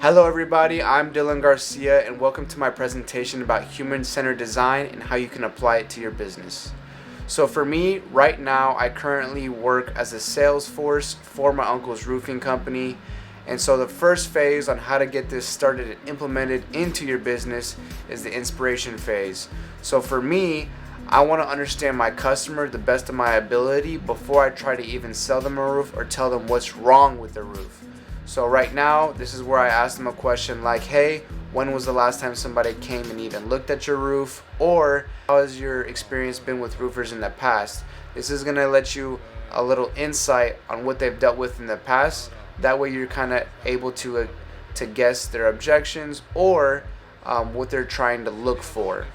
Hello everybody, I'm Dylan Garcia and welcome to my presentation about human-centered design and how you can apply it to your business. So for me, right now, I currently work as a sales force for my uncle's roofing company. And so the first phase on how to get this started and implemented into your business is the inspiration phase. So for me, I want to understand my customer the best of my ability before I try to even sell them a roof or tell them what's wrong with the roof. So right now, this is where I ask them a question like, hey, when was the last time somebody came and even looked at your roof? Or how has your experience been with roofers in the past? This is gonna let you a little insight on what they've dealt with in the past. That way you're kind of able to guess their objections or what they're trying to look for.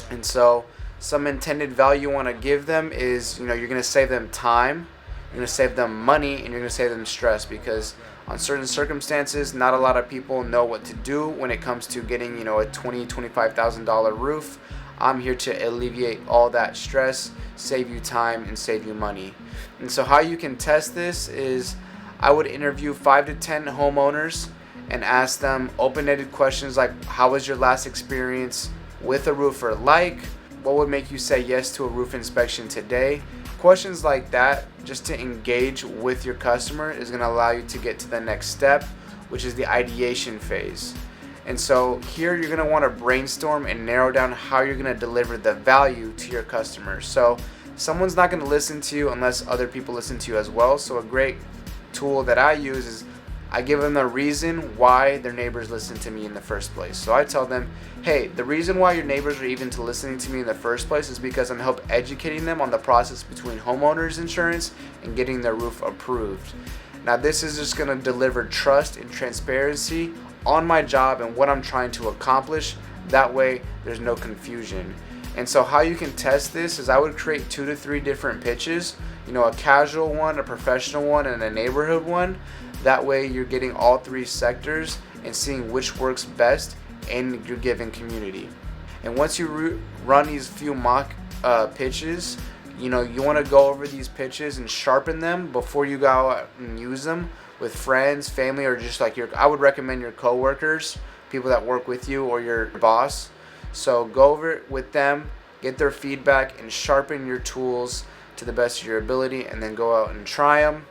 And so some intended value you want to give them is, you're going to save them time, you're going to save them money, and you're going to save them stress, because on certain circumstances, not a lot of people know what to do when it comes to getting, a $25,000 roof. I'm here to alleviate all that stress, save you time, and save you money. And so how you can test this is I would interview 5 to 10 homeowners and ask them open-ended questions like, how was your last experience with a roofer like? What would make you say yes to a roof inspection today? Questions like that, just to engage with your customer, is going to allow you to get to the next step, which is the ideation phase. And so here you're going to want to brainstorm and narrow down how you're going to deliver the value to your customers. So someone's not going to listen to you unless other people listen to you as well. So a great tool that I use is I give them the reason why their neighbors listen to me in the first place. So I tell them, hey, the reason why your neighbors are even to listening to me in the first place is because I'm help educating them on the process between homeowners insurance and getting their roof approved. Now this is just going to deliver trust and transparency on my job and what I'm trying to accomplish. That way there's no confusion. And so how you can test this is I would create 2 to 3 different pitches, a casual one, a professional one, and a neighborhood one. That way you're getting all 3 sectors and seeing which works best in your given community. And once you run these few mock pitches, you want to go over these pitches and sharpen them before you go out and use them with friends, family, or just like I would recommend your coworkers, people that work with you, or your boss. So go over it with them, get their feedback, and sharpen your tools to the best of your ability, and then go out and try them.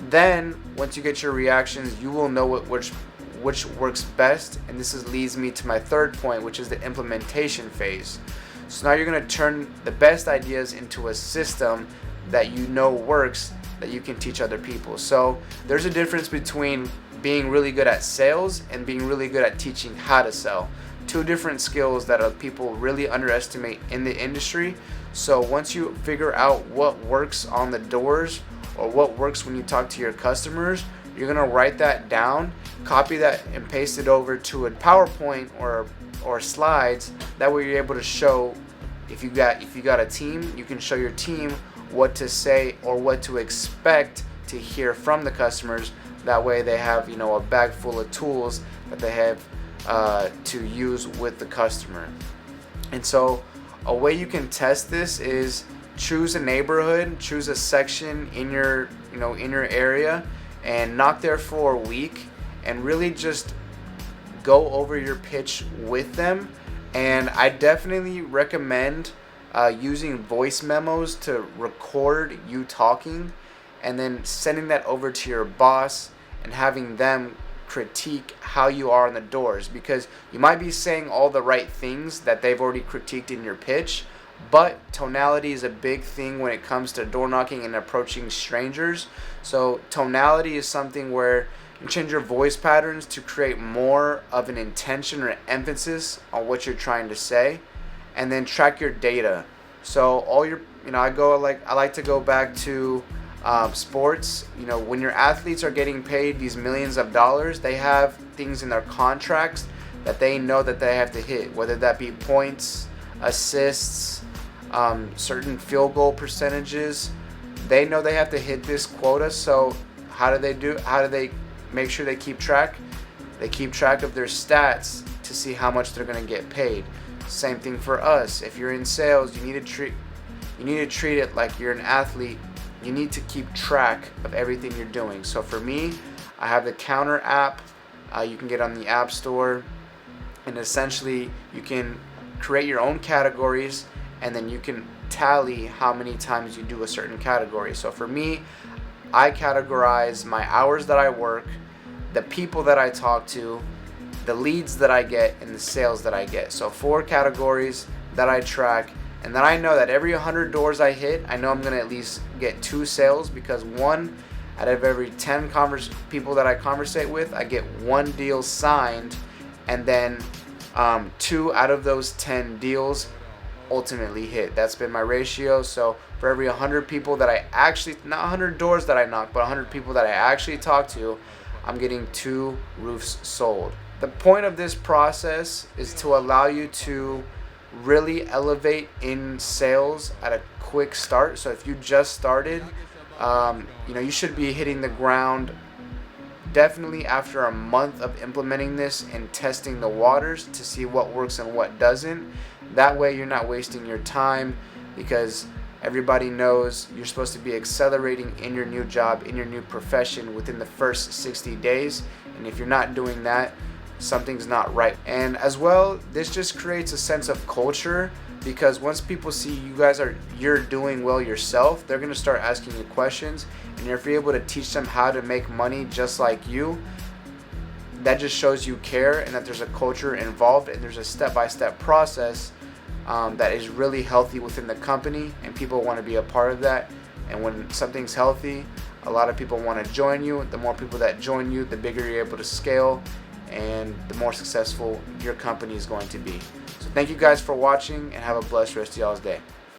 Then once you get your reactions, you will know which works best, and this leads me to my third point, which is the implementation phase. So now you're going to turn the best ideas into a system that works, that you can teach other people. So there's a difference between being really good at sales and being really good at teaching how to sell. 2 different skills that people really underestimate in the industry. So once you figure out what works on the doors or what works when you talk to your customers, you're going to write that down, copy that, and paste it over to a PowerPoint or slides. That way you're able to show, if you got a team, you can show your team what to say or what to expect to hear from the customers. That way they have a bag full of tools that they have to use with the customer. And so a way you can test this is choose a neighborhood, choose a section in your area, and knock there for a week and really just go over your pitch with them. And I definitely recommend using voice memos to record you talking and then sending that over to your boss and having them critique how you are on the doors, because you might be saying all the right things that they've already critiqued in your pitch, but tonality is a big thing when it comes to door knocking and approaching strangers. So tonality is something where you change your voice patterns to create more of an intention or emphasis on what you're trying to say, and then track your data. So all your, I like to go back to sports. When your athletes are getting paid these millions of dollars, they have things in their contracts that they know that they have to hit, whether that be points, assists, certain field goal percentages. They know they have to hit this quota. So how do they make sure they keep track? They keep track of their stats to see how much they're going to get paid. Same thing for us. If you're in sales, you need to treat it like you're an athlete. You need to keep track of everything you're doing. So for me, I have the Counter app You can get on the App Store, and essentially you can create your own categories, and then you can tally how many times you do a certain category. So for me, I categorize my hours that I work, the people that I talk to, the leads that I get, and the sales that I get. So 4 categories that I track, and then I know that every 100 doors I hit, I know I'm going to at least get 2 sales, because 1 out of every 10 people that I conversate with, I get 1 deal signed, and then 2 out of those 10 deals ultimately hit. That's been my ratio. So for every 100 people that I actually, not 100 doors that I knock, but 100 people that I actually talk to, I'm getting 2 roofs sold. The point of this process is to allow you to really elevate in sales at a quick start. So if you just started, you should be hitting the ground definitely after a month of implementing this and testing the waters to see what works and what doesn't. That way you're not wasting your time, because everybody knows you're supposed to be accelerating in your new job, in your new profession within the first 60 days. And if you're not doing that, something's not right. And as well, this just creates a sense of culture, because once people see you're doing well yourself, they're going to start asking you questions. And if you're able to teach them how to make money just like you, that just shows you care and that there's a culture involved, and there's a step-by-step process that is really healthy within the company, and people want to be a part of that. And when something's healthy, a lot of people want to join you. The more people that join you, the bigger you're able to scale, and the more successful your company is going to be. So thank you guys for watching, and have a blessed rest of y'all's day.